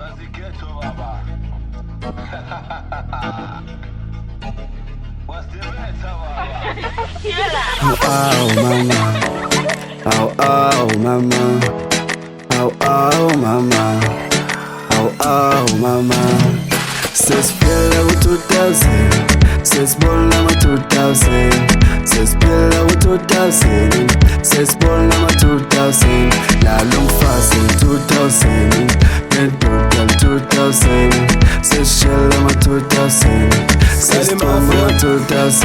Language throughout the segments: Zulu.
Swazi ghetto baba. What's the matter baba? Oh mama, oh mama, oh mama, oh mama. Sesiphila u-2000, sesibona ama-2000, sesiphila u-2000, sesibona ama-2000, lalo mfazi 2000, nendoda 2000, sesishela ama-2000, sesibona ama-2000,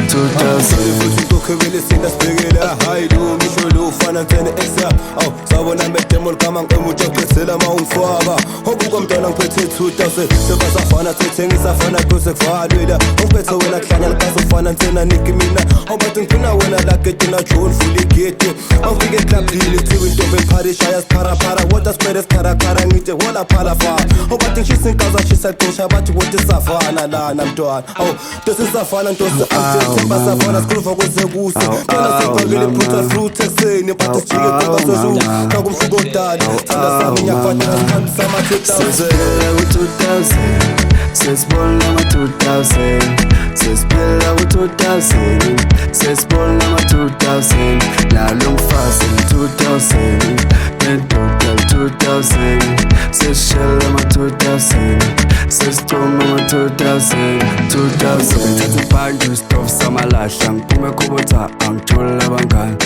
2000. Kokebele sinda sibhekela hayi lo misho lo ufana ngene exam aw sabona medemo ligama ngemutsha kwethela mawungifaka obuka mntwana ngiphethe 2000 sebasafana sethengisa fana kuze kuvalwela ongiphethe wena kuhlanya likazofana nsena niki mina awubathi ngifuna wena la gate na John full gate awufike club deal thiwe intombi eParis ayasiphara water spread esikharakhara ngithi hola phala fa awubathi ngishisa inkaza shisa qosha bathi wote safana lana mntwana aw tosisafana ntosi amthemba safana sikhuluma kuze kuhle tena sibhekele phutha fruit ekseni bathi sijike kwasozu kakumhluko dali thanda sami nyakufanele isikhathi sama-2000 sesibona ama-2000, sesiphila u-2000, sesibona ama-2000, lalo mfazi 2000, nendoda 2000, sesishela ama-2000, sesithoma ama-2000, 2000. Ngithatha ibhanju isitofu samalahla ngiphume khobotha angithole abangani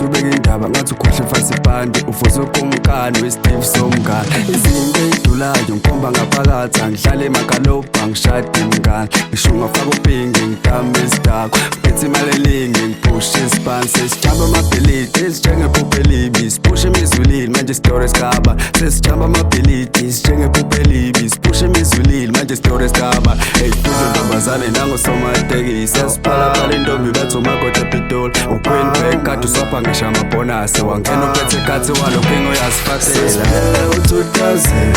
ubeka indaba ngathi ukhohle mfasi ibhandi ufuze ukumkani wesiteve somngane izinto ey'dulayo ngikhomba ngaphakathi angihlale emagalobha ngishade imngane ngisho ungafaka upingi ngidame esidakwa ngiphethe imali eningi ngiphushe isibhani sesijamba amabhelidi ezinjengephupho elibi siphushe emizulini manje isitori esigaba sesijamba amabhelidi ezinjengephupho elibi siphushe emizulini manje isitori esigaba ey'fuzo ntombazane nangosomatekisi esiphalaphala intombi bethu umakoti epitoli uQueen Bag kade uswapha ngisho amabhonasi wangena uphethe kathi walophingo yasifakela u-2000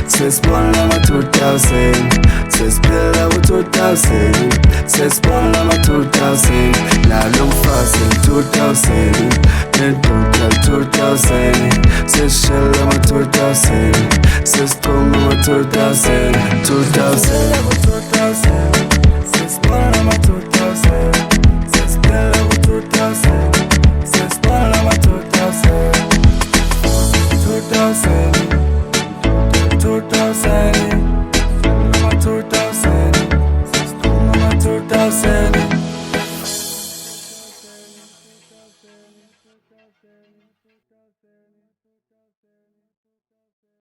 sesibona ama-2000 sesiphila u-2000 sesibona ama-2000 lalo mfazi 2000 nendoda 2000 sesishela ama-2000 sesithoma ama-2000 2000